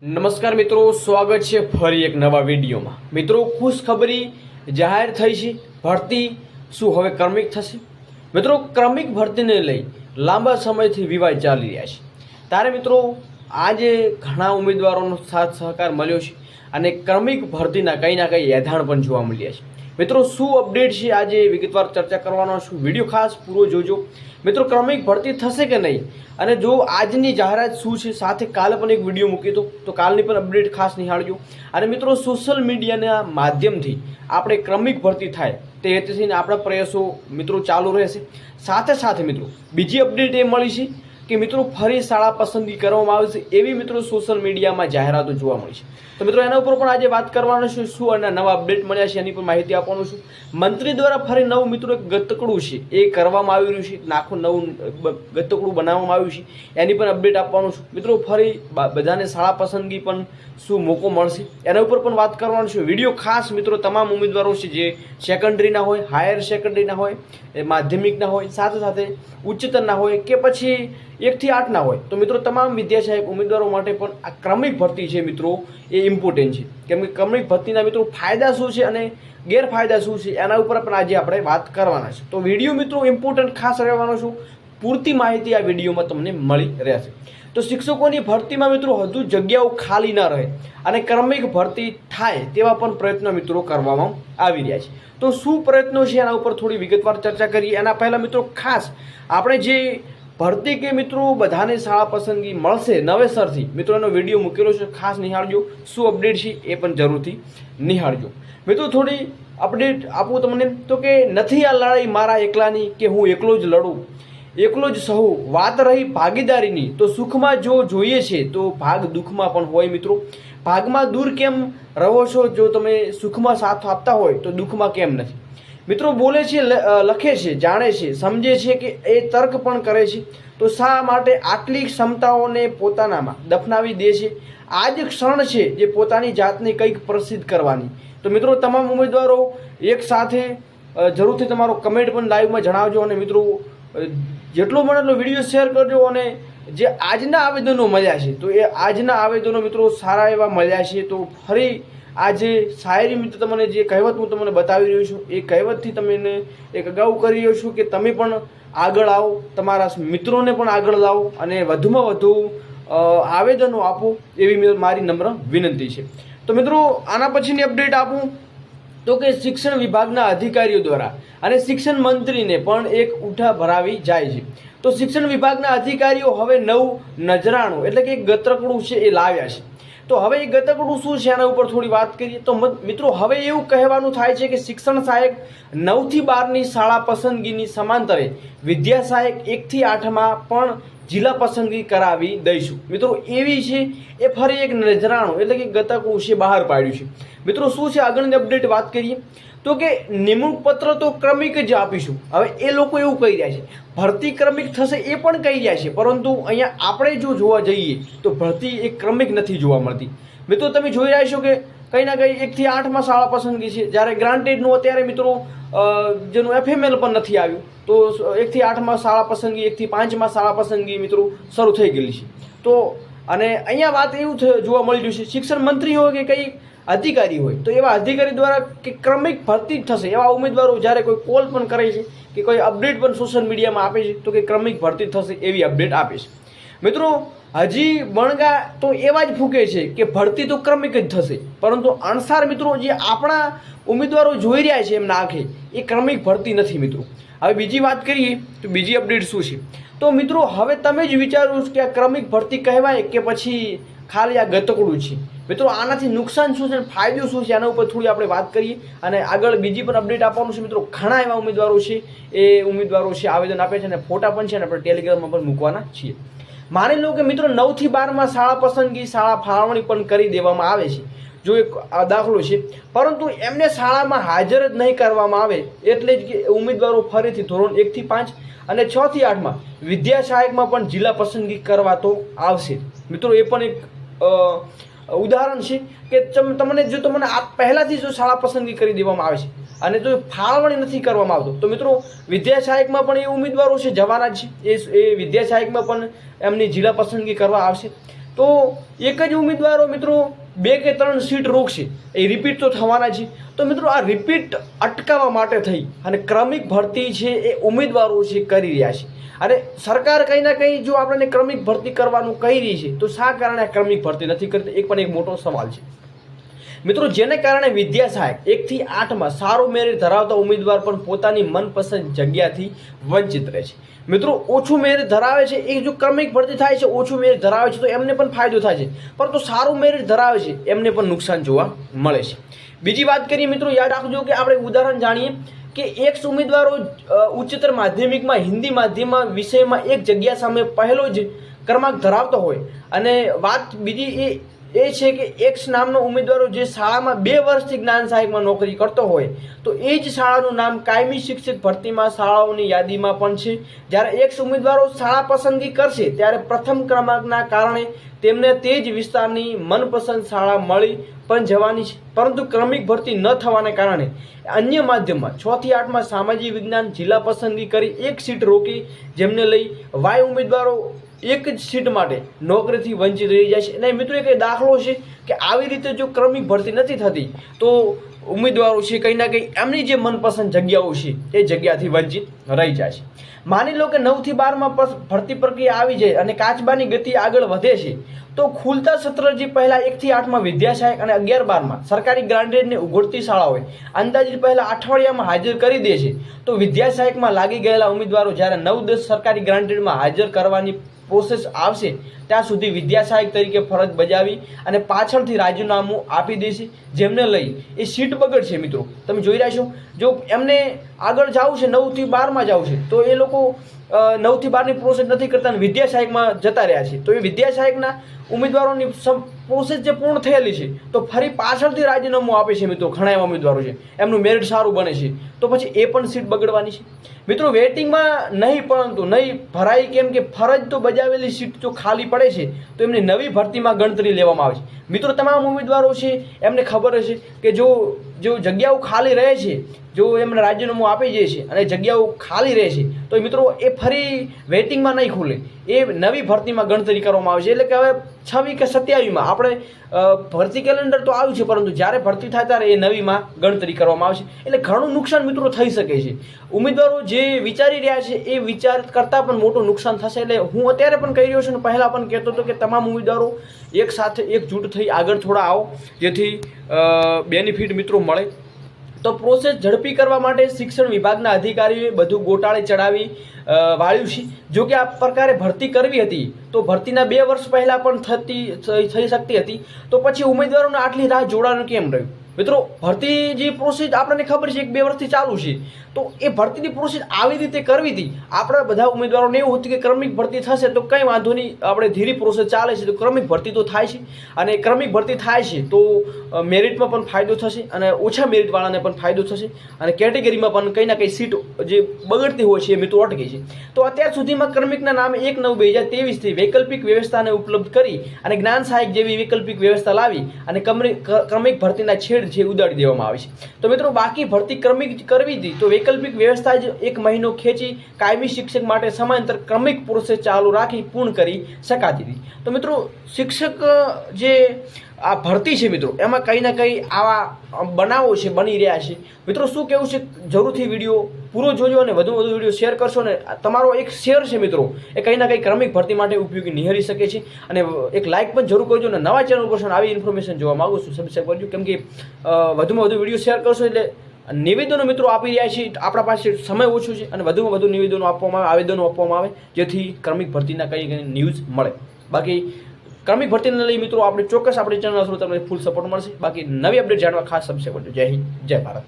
નમસ્કાર મિત્રો, સ્વાગત છે ફરી એક નવા વિડીયોમાં। મિત્રો, ખુશખબરી જાહેર થઈ છે। ભરતી શું હવે ક્રમિક થશે? મિત્રો, ક્રમિક ભરતીને લઈ લાંબા સમયથી વિવાદ ચાલી રહ્યા છે। ત્યારે મિત્રો, આજે ઘણા ઉમેદવારોનો સાથ સહકાર મળ્યો છે અને ક્રમિક ભરતીના કંઈ ના કંઈ એધાણ પણ જોવા મળ્યા છે। મિત્રો, શું અપડેટ છે આજે વિગતવાર ચર્ચા કરવાનો છું। વિડીયો ખાસ પૂરો જોજો। મિત્રો, ક્રમિક ભરતી થશે કે નહીં અને જો આજની જાહેરાત શું છે, સાથે કાલે પણ એક વિડીયો મૂક્યો હતો, તો કાલની પણ અપડેટ ખાસ નિહાળજો। અને મિત્રો, સોશિયલ મીડિયાના માધ્યમથી આપણે ક્રમિક ભરતી થાય તે હેતુથી આપણા પ્રયાસો મિત્રો ચાલુ રહેશે। સાથે સાથે મિત્રો, બીજી અપડેટ એ મળી છે કે મિત્રો ફરી શાળા પસંદગી કરવામાં આવશે એવી મિત્રો સોશિયલ મીડિયામાં જાહેરાતો જોવા મળી છે। તો મિત્રો, એના ઉપર પણ આજે વાત કરવાનું છે। શું અને નવા અપડેટ મળ્યા છે એની પણ માહિતી આપવાનું છું। મંત્રી દ્વારા ફરી નવું મિત્રો એક ગતકડું છે એ કરવામાં આવી રહ્યું છે, આખું નવું ગતકડું બનાવવામાં આવ્યું છે, એની પણ અપડેટ આપવાનું છું। મિત્રો, ફરી બધાને શાળા પસંદગી પણ શું મોકો મળશે એના ઉપર પણ વાત કરવાનું છે। વિડીયો ખાસ મિત્રો તમામ ઉમેદવારો છે જે સેકન્ડરીના હોય, હાયર સેકન્ડરીના હોય, માધ્યમિકના હોય, સાથે સાથે ઉચ્ચતરના હોય કે પછી 1 થી 8 ના હોય, તો મિત્રો તમામ વિદ્યાસહાયક ઉમેદવારો માટે પણ આ ક્રમિક ભરતી છે મિત્રો એ ઇમ્પોર્ટન્ટ છે। કેમ કે ક્રમિક ભરતીના મિત્રો ફાયદા શું છે અને ગેરફાયદા શું છે એના ઉપર પણ આજે આપણે વાત કરવાના છે। તો વિડીયો મિત્રો ઇમ્પોર્ટન્ટ ખાસ રહેવાનો છું, પૂરતી માહિતી આ વિડીયોમાં તમને મળી રહેશે। તો શિક્ષકોની ભરતીમાં મિત્રો હજુ જગ્યાઓ ખાલી ન રહે અને ક્રમિક ભરતી થાય તેવા પણ પ્રયત્નો મિત્રો કરવામાં આવી રહ્યા છે। તો શું પ્રયત્નો છે એના ઉપર થોડી વિગતવાર ચર્ચા કરીએ। એના પહેલાં મિત્રો ખાસ આપણે જે ભરતી કે મિત્રો બધાને શાળા પસંદગી મળશે નવેસરથી મિત્રો એનો વિડીયો મૂકેલો છે, ખાસ નિહાળજો। શું અપડેટ છે એ પણ જરૂરથી નિહાળજો। મિત્રો, થોડી અપડેટ આપું તમને તો કે નથી આ લડાઈ મારા એકલાની કે હું એકલો જ લડું, એકલો જ સહુ। વાત રહી ભાગીદારીની તો સુખમાં જો જોઈએ છે તો ભાગ દુઃખમાં પણ હોય। મિત્રો, ભાગમાં દૂર કેમ રહો છો જો તમે સુખમાં સાથ આપતા હોય તો દુઃખમાં કેમ નથી? મિત્રો, બોલે છે, લખે છે, જાણે છે, સમજે છે કે એ તર્ક પણ કરે છે, તો શા માટે આટલી ક્ષમતાઓને પોતાનામાં દફનાવી દે છે? આ જ ક્ષણ છે જે પોતાની જાતને કંઈક પ્રસિદ્ધ કરવાની। તો મિત્રો, તમામ ઉમેદવારો એક સાથે જરૂરથી તમારો કમેન્ટ પણ લાઈવમાં જણાવજો અને મિત્રો જેટલો બને એટલો વિડીયો શેર કરજો। અને જે આજના આવેદનો મળ્યા છે તો એ આજના આવેદનો મિત્રો સારા એવા મળ્યા છે। તો ફરી આજે શાયરી મિત્ર તમને જે કહેવત હું તમને બતાવી રહ્યો છું એ કહેવતથી તમને એક અગાઉ કરી રહ્યો છું કે તમે પણ આગળ આવો, તમારા મિત્રોને પણ આગળ લાવો અને વધુમાં વધુ આવેદનો આપો એવી મારી નમ્ર વિનંતી છે। તો મિત્રો, આના પછીની અપડેટ આપું તો કે શિક્ષણ વિભાગના અધિકારીઓ દ્વારા અને શિક્ષણ મંત્રીને પણ એક ઉઠા ભરાવી જાય છે। તો શિક્ષણ વિભાગના અધિકારીઓ હવે નવું નજરાણું એટલે કે ગતકડું છે એ લાવ્યા છે। તો હવે એ ગતકડું શું છે એના ઉપર થોડી વાત કરીએ। તો મિત્રો, હવે એવું કહેવાનું થાય છે કે શિક્ષણ સહાયક 9 થી 12ની શાળા પસંદગીની સમાંતરે વિદ્યા સહાયક 1 થી 8માં પણ જિલ્લા પસંદગી કરાવી દઈશું। મિત્રો, એવી છે એ ફરી એક નજરાણું એટલે કે ગતકડું છે બહાર પાડ્યું છે। મિત્રો, શું છે આગળની અપડેટ વાત કરીએ તો કે નિમણૂક પત્ર તો ક્રમિક જ આપીશું। હવે એ લોકો એવું કહી રહ્યા છે ભરતી ક્રમિક થશે એ પણ કહી રહ્યા છે, પરંતુ અહીંયા આપણે જો જોવા જઈએ તો ભરતી એ ક્રમિક નથી જોવા મળતી। મિત્રો, તમે જોઈ રહ્યા છો કે કંઈ ના કંઈ 1 થી 8માં શાળા પસંદગી છે, જ્યારે ગ્રાન્ટેડનું અત્યારે મિત્રો જેનું FML પણ નથી આવ્યું તો 1 થી 8માં શાળા પસંદગી, 1 થી 5માં શાળા પસંદગી મિત્રો શરૂ થઈ ગયેલી છે। તો અને અહીંયા વાત એવું જોવા મળી રહ્યું છે શિક્ષણ મંત્રી હોય કે કંઈ અધિકારી હોય તો એવા અધિકારી દ્વારા કે ક્રમિક ભરતી થશે એવા ઉમેદવારો જ્યારે કોઈ કોલ પણ કરે છે કે કોઈ અપડેટ પણ સોશિયલ મીડિયામાં આપે છે તો કે ક્રમિક ભરતી થશે એવી અપડેટ આપે છે। મિત્રો, હજી બણગા તો એવા જ ફૂંકે છે કે ભરતી તો ક્રમિક જ થશે, પરંતુ અણસાર મિત્રો જે આપણા ઉમેદવારો જોઈ રહ્યા છે એમના આંખે એ ક્રમિક ભરતી નથી। મિત્રો, હવે બીજી વાત કરીએ તો બીજી અપડેટ શું છે તો મિત્રો હવે તમે જ વિચારો કે આ ક્રમિક ભરતી કહેવાય કે પછી ખાલી આ ગતકડું છે। મિત્રો, આનાથી નુકસાન શું છે, ફાયદો શું છે એના ઉપર થોડી આપણે વાત કરીએ અને આગળ બીજી પણ અપડેટ આપવાનું છે। મિત્રો, ઘણા એવા ઉમેદવારો છે એ ઉમેદવારો છે આવેદન આપે છે અને ફોટા પણ છે અને આપણે ટેલિગ્રામમાં પણ મૂકવાના છીએ। માની લો કે મિત્રો 9 થી 12માં શાળા પસંદગી, શાળા ફાળવણી પણ કરી દેવામાં આવે છે, જો એક દાખલો છે, પરંતુ એમને શાળામાં હાજર જ નહીં કરવામાં આવે એટલે જ કે ઉમેદવારો ફરીથી ધોરણ 1 થી 5 અને 6 થી 8માં વિદ્યા સહાયકમાં પણ જિલ્લા પસંદગી કરવા તો આવશે। મિત્રો, એ પણ એક ઉદાહરણ છે કે તમને જો તમને આ પહેલાંથી જો શાળા પસંદગી કરી દેવામાં આવે છે અને જો ફાળવણી નથી કરવામાં આવતો તો મિત્રો વિદ્યા સહાયકમાં પણ એ ઉમેદવારો છે જવાના છે, એ વિદ્યા સહાયકમાં પણ એમની જિલ્લા પસંદગી કરવા આવશે। તો એક જ ઉમેદવારો મિત્રો 2 કે 3 સીટ રોકશે, એ રિપીટ તો થવાના છે. તો મિત્રો આ રિપીટ અટકાવવા માટે થઈ અને ક્રમિક ભરતી છે એ ઉમેદવારો છે કરી રહ્યા છે. અને સરકાર કંઈ ના કંઈ જો આપણને ક્રમિક ભરતી કરવાનું કહી રહી છે તો શા કારણે ક્રમિક ભરતી નથી કરતી, એક પણ એક મોટો સવાલ છે મિત્રો. જેને કારણે વિદ્યા સહાયક 1 થી 8માં સારો મેરિટ ધરાવતા ઉમેદવાર પણ પોતાની મનપસંદ જગ્યાથી વંચિત રહે છે. મિત્રો ઓછું મેરિટ ધરાવે છે એ જો ક્રમિક ભરતી થાય છે, ઓછું મેરિટ ધરાવે છે તો એમને પણ ફાયદો થાય છે, પરંતુ સારું મેરિટ ધરાવે છે એમને પણ નુકસાન જોવા મળે છે. બીજી વાત કરીએ મિત્રો, યાદ રાખજો કે આપણે ઉદાહરણ જાણીએ કે એક ઉમેદવારો ઉચ્ચતર માધ્યમિકમાં હિન્દી માધ્યમમાં વિષયમાં એક જગ્યા સામે પહેલો જ ક્રમાંક ધરાવતો હોય અને વાત બીજી એ છે કે એક્સ નામનો ઉમેદવારો જે શાળામાં 2 વર્ષથી જ્ઞાન સહાયકમાં નોકરી કરતો હોય તો એ જ શાળાનું નામ કાયમી શિક્ષક ભરતીમાં શાળાઓની યાદીમાં પણ છે. જ્યારે એક્સ ઉમેદવારો શાળા પસંદગી કરશે ત્યારે પ્રથમ ક્રમાંકના કારણે તેમને તે જ વિસ્તારની મનપસંદ શાળા મળી પણ જવાની છે, પરંતુ ક્રમિક ભરતી ન થવાને કારણે અન્ય માધ્યમમાં 6 થી 8માં સામાજિક વિજ્ઞાન જિલ્લા પસંદગી કરી 1 સીટ રોકી, જેમને લઈ વાય ઉમેદવારો એક જ સીટ માટે નોકરીથી વંચિત રહી જાય છે. અને મિત્રો એક દાખલો છે કે આવી રીતે જો ક્રમિક ભરતી નથી થતી તો ઉમેદવારો છે કંઈ ના કંઈ એમની જે મનપસંદ જગ્યાઓ છે એ જગ્યાથી વંચિત રહી જાય છે. માની લો કે 9 થી 12માં ભરતી પ્રક્રિયા આવી જાય અને કાચબાની ગતિ આગળ વધે છે તો ખુલતા સત્ર જે પહેલા 1 થી 8માં વિદ્યા સહાયક અને 11-12માં સરકારી ગ્રાન્ટેડને ઉઘડતી શાળાઓએ અંદાજિત પહેલા અઠવાડિયામાં હાજર કરી દે છે. તો વિદ્યા સહાયકમાં લાગી ગયેલા ઉમેદવારો જ્યારે 9-10 સરકારી ગ્રાન્ટેડમાં હાજર કરવાની પ્રોસેસ આવશે ત્યાં સુધી વિદ્યા સહાયક તરીકે ફરજ બજાવી અને પાછળથી રાજીનામું આપી દેશે, જેમને લઈ એ સીટ બગડશે. મિત્રો તમે જોઈ રહ્યા છો, જો એમને આગળ જવું છે 9 થી 12માં જવું છે તો એ લોકો 9 થી 12ની પ્રોસેસ નથી કરતા અને વિદ્યા સહાયકમાં જતા રહ્યા છે. તો એ વિદ્યા સહાયકના ઉમેદવારોની પ્રોસેસ જે પૂર્ણ થયેલી છે તો ફરી પાછળથી રાજીનામું આપે છે. મિત્રો ઘણા એવા ઉમેદવારો છે એમનું મેરિટ સારું બને છે તો પછી એ પણ સીટ બગડવાની છે. મિત્રો વેટિંગમાં નહીં પરંતુ નહીં ભરાય, કેમ કે ફરજ તો બજાવેલી સીટ જો ખાલી પડે છે તો એમની નવી ભરતીમાં ગણતરી લેવામાં આવે છે. મિત્રો તમામ ઉમેદવારો છે એમને ખબર હશે કે જો જગ્યાઓ ખાલી રહે છે, જો એમને રાજીનામું આપી જાય છે અને જગ્યાઓ ખાલી રહે છે તો મિત્રો એ ફરી વેટિંગમાં નહીં ખુલે, એ નવી ભરતીમાં ગણતરી કરવામાં આવે છે. એટલે કે હવે 26 કે 27માં આપણે ભરતી કેલેન્ડર તો આવ્યું છે પરંતુ જ્યારે ભરતી થાય ત્યારે એ નવીમાં ગણતરી કરવામાં આવશે. એટલે ઘણું નુકસાન મિત્રો થઈ શકે છે. ઉમેદવારો જે વિચારી રહ્યા છે એ વિચાર કરતાં પણ મોટું નુકસાન થશે. એટલે હું અત્યારે પણ કહી રહ્યો છું અને પહેલાં પણ કહેતો હતો કે તમામ ઉમેદવારો એક સાથે એકજૂટ થઈ આગળ થોડા આવો, જેથી બેનિફિટ મિત્રો મળે. તો પ્રોસેસ ઝડપી કરવા માટે શિક્ષણ વિભાગના અધિકારીઓએ બધું ગોટાળે ચડાવી વાળ્યું છે. જો કે આ પ્રકારે ભરતી કરવી હતી તો ભરતીના 2 વર્ષ પહેલાં પણ થઈ શકતી હતી, તો પછી ઉમેદવારોને આટલી રાહ જોવાનું કેમ રહ્યું? મિત્રો ભરતી જે પ્રોસેસ આપણને ખબર છે 1-2 વર્ષથી ચાલુ છે તો એ ભરતીની પ્રોસેસ આવી રીતે કરવી હતી. આપણા બધા ઉમેદવારોને એવું હતું કે ક્રમિક ભરતી થશે તો કંઈ વાંધો નહીં, આપણે ધીરી પ્રોસેસ ચાલે છે તો ક્રમિક ભરતી તો થાય છે અને ક્રમિક ભરતી થાય છે તો મેરિટમાં પણ ફાયદો થશે અને ઓછા મેરિટવાળાને પણ ફાયદો થશે અને કેટેગરીમાં પણ કંઈ ના કંઈ સીટ જે બગડતી હોય છે એ મિત્રો અટકે છે. તો અત્યાર સુધીમાં ક્રમિકના નામે 1/9/2023થી વૈકલ્પિક વ્યવસ્થાને ઉપલબ્ધ કરી અને જ્ઞાન સહાયક જેવી વૈકલ્પિક વ્યવસ્થા લાવી અને ક્રમિક ભરતીના છેડ છે ઉડાડી દેવામાં આવે છે. તો મિત્રો બાકી ભરતી ક્રમિક કરવી હતી તો વૈકલ્પિક વ્યવસ્થા જ 1 મહિનો ખેંચી કાયમી શિક્ષક માટે સમાંતર ક્રમિક પ્રોસેસ ચાલુ રાખી પૂર્ણ કરી શકાતી હતી. તો મિત્રો શિક્ષક જે આ ભરતી છે મિત્રો એમાં કંઈ ના કંઈ આવા બનાવો છે બની રહ્યા છે. મિત્રો શું કહેવું છે જરૂરથી વિડીયો પૂરો જોજો અને વધુ વિડીયો શેર કરશો ને તમારો એક શેર છે મિત્રો એ કંઈ ના કંઈ ક્રમિક ભરતી માટે ઉપયોગી નિહરી શકે છે. અને એક લાઇક પણ જરૂર કરજો અને નવા ચેનલ પર આવી ઇન્ફોર્મેશન જોવા માગું છું સબસ્ક્રાઈબ કરજો, કેમ કે વધુમાં વધુ વિડીયો શેર કરશો એટલે નિવેદનો મિત્રો આપી રહ્યા છીએ. આપણા પાસે સમય ઓછો છે અને વધુમાં વધુ નિવેદનો આપવામાં આવે, આવેદનો આપવામાં આવે જેથી ક્રમિક ભરતીના કંઈ ન્યૂઝ મળે. બાકી ક્રમિક ભરતીને લઈ મિત્રો આપણે ચોક્કસ આપણી ચેનલ થ્રુ તમને ફૂલ સપોર્ટ મળશે. બાકી નવી અપડેટ જાણવા ખાસ સબસ્ક્રાઈબ કરજો. જય હિન્દ, જય ભારત.